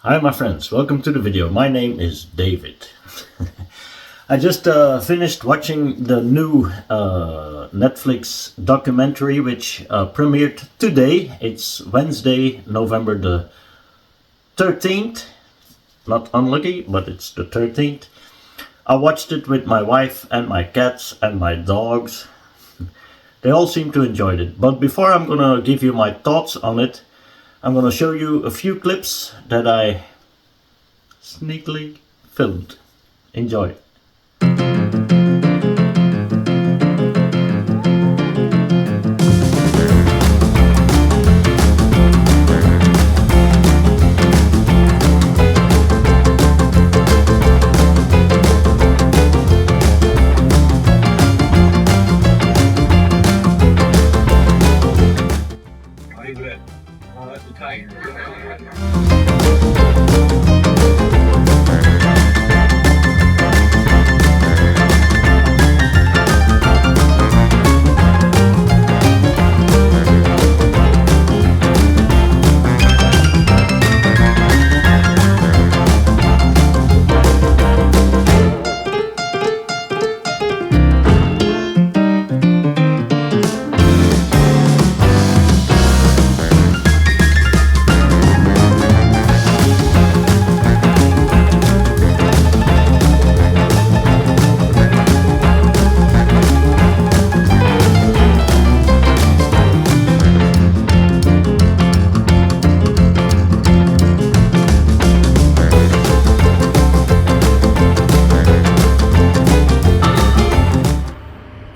Hi my friends, welcome to the video. My name is David. I just finished watching the new Netflix documentary which premiered today. It's Wednesday, November the 13th. Not unlucky, but it's the 13th. I watched it with my wife and my cats and my dogs. They all seem to enjoy it. But before I'm gonna give you my thoughts on it, I'm gonna show you a few clips that I sneakily filmed. Enjoy.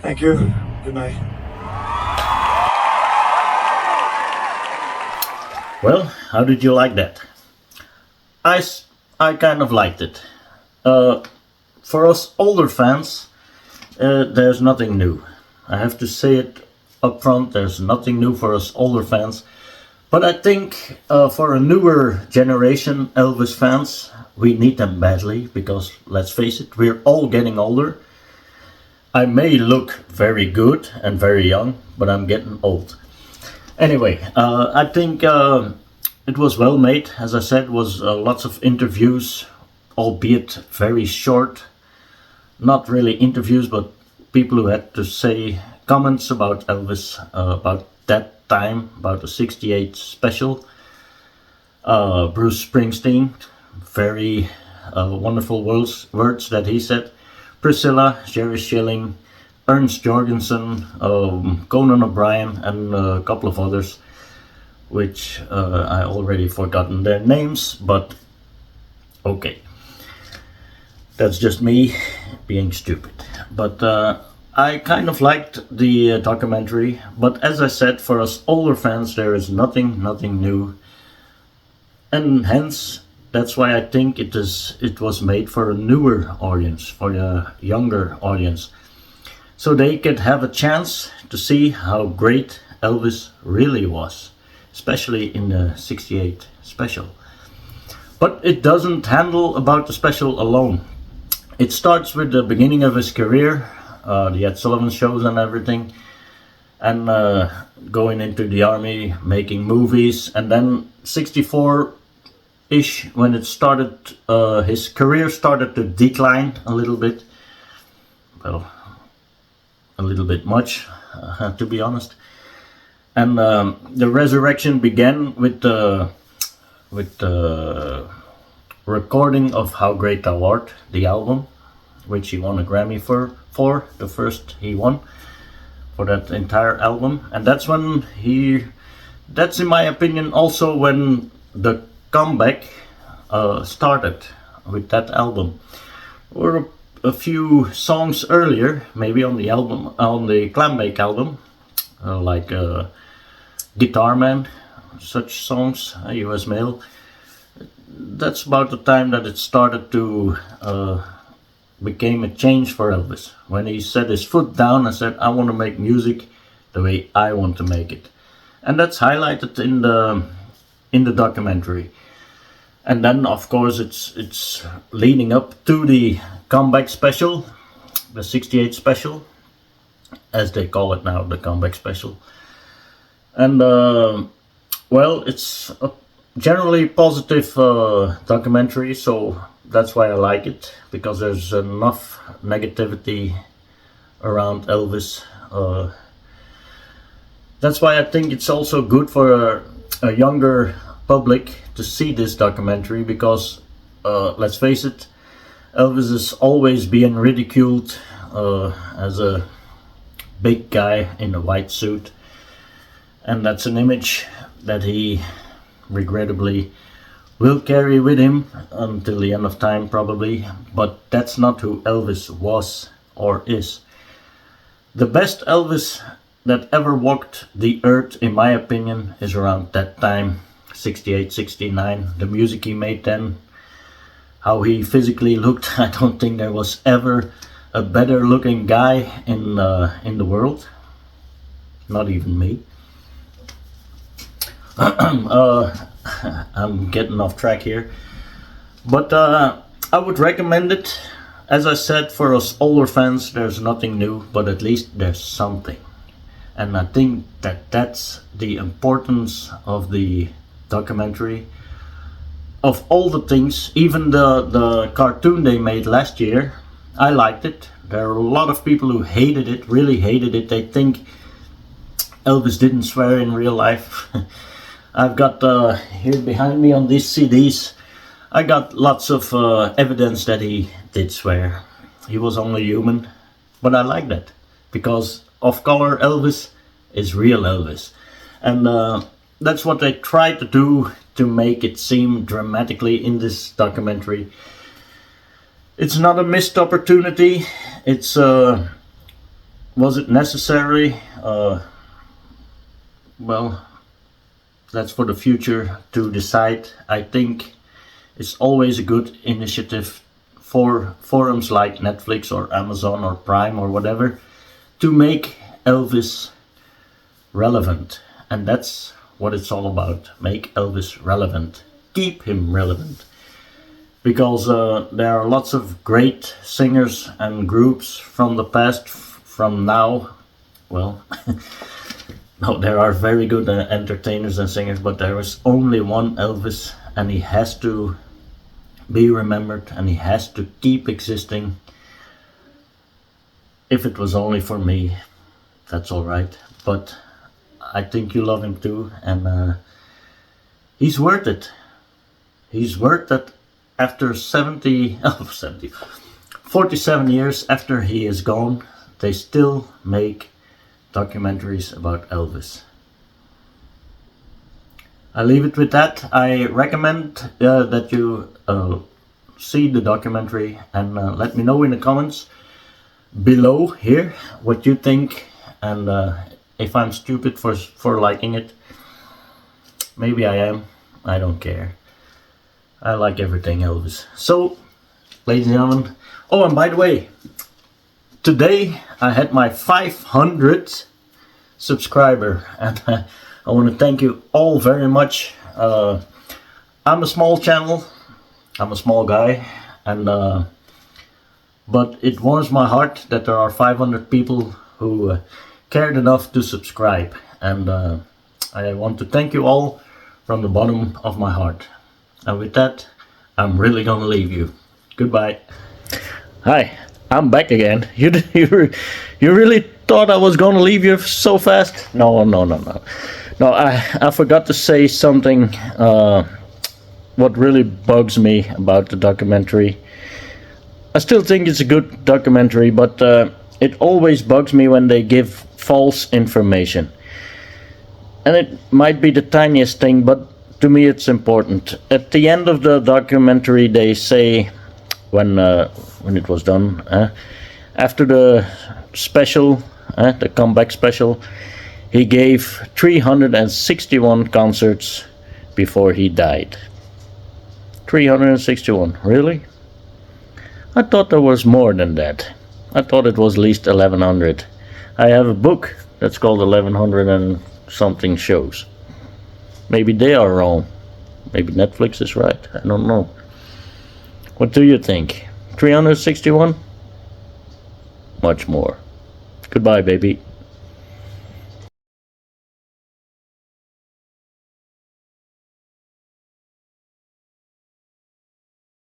Thank you. Good night. Well, how did you like that? I kind of liked it. For us older fans, there's nothing new. I have to say it up front, there's nothing new for us older fans. But I think for a newer generation Elvis fans, we need them badly because, let's face it, we're all getting older. I may look very good and very young, but I'm getting old. Anyway, I think it was well made. As I said, was lots of interviews, albeit very short. Not really interviews, but people who had to say comments about Elvis, about that time, about the 68 special. Bruce Springsteen, very wonderful words that he said. Priscilla, Jerry Schilling, Ernst Jorgensen, Conan O'Brien, and a couple of others, which I already forgotten their names, but okay. That's just me being stupid. But I kind of liked the documentary, but as I said, for us older fans, there is nothing new. And hence, that's why I think it was made for a newer audience, for a younger audience. So they could have a chance to see how great Elvis really was, especially in the 68 special. But it doesn't handle about the special alone. It starts with the beginning of his career, the Ed Sullivan shows and everything, and going into the army, making movies, and then 64 when it started, his career started to decline a little bit. Well, a little bit much, to be honest. And the resurrection began with the recording of How Great Thou Art, the album, which he won a Grammy for the first he won for that entire album. And that's when that's in my opinion also when the comeback started with that album. Or a few songs earlier, maybe on the album, on the Clambake album, like Guitar Man, such songs, US Mail. That's about the time that it started to became a change for Elvis. When he set his foot down and said, I want to make music the way I want to make it. And that's highlighted in the documentary. And then, of course, it's leading up to the comeback special, the 68 special, as they call it now, the comeback special. And well, it's generally positive documentary, so that's why I like it, because there's enough negativity around Elvis. That's why I think it's also good for a younger public to see this documentary, because let's face it, Elvis is always being ridiculed as a big guy in a white suit, and that's an image that he regrettably will carry with him until the end of time probably, but that's not who Elvis was or is. The best Elvis that ever walked the earth, in my opinion, is around that time, 68, 69. The music he made then, how he physically looked, I don't think there was ever a better looking guy in the world. Not even me. I'm getting off track here. But I would recommend it. As I said, for us older fans, there's nothing new, but at least there's something. And I think that that's the importance of the documentary. Of all the things, even the cartoon they made last year, I liked it. There are a lot of people who hated it, really hated it. They think Elvis didn't swear in real life. I've got here behind me on these CDs, I got lots of evidence that he did swear. He was only human, but I like that, because off-color Elvis is real Elvis. And that's what they tried to do to make it seem dramatically in this documentary. It's not a missed opportunity. It's was it necessary? Well, that's for the future to decide. I think it's always a good initiative for forums like Netflix or Amazon or Prime or whatever to make Elvis relevant. And that's what it's all about. Make Elvis relevant. Keep him relevant. Because there are lots of great singers and groups from the past, from now. Well, no, there are very good entertainers and singers, but there is only one Elvis, and he has to be remembered, and he has to keep existing. If it was only for me, that's alright, but I think you love him too, and he's worth it. He's worth it. After 47 years after he is gone, they still make documentaries about Elvis. I leave it with that. I recommend that you see the documentary, and let me know in the comments below here what you think, and if I'm stupid for liking it. Maybe I am. I don't care. I like everything Elvis. So, ladies and gentlemen, oh, and by the way, today I had my 500th subscriber, and I want to thank you all very much. I'm a small channel, I'm a small guy, and but it warms my heart that there are 500 people who cared enough to subscribe, and I want to thank you all from the bottom of my heart. And with that, I'm really gonna leave you. Goodbye. Hi, I'm back again. You really thought I was gonna leave you so fast? No. I forgot to say something. What really bugs me about the documentary. I still think it's a good documentary, but it always bugs me when they give false information. And it might be the tiniest thing, but to me it's important. At the end of the documentary they say, when it was done, after the special, the comeback special, he gave 361 concerts before he died. 361, really? I thought there was more than that. I thought it was at least 1100. I have a book that's called 1100 and something shows. Maybe they are wrong. Maybe Netflix is right. I don't know. What do you think? 361? Much more. Goodbye, baby.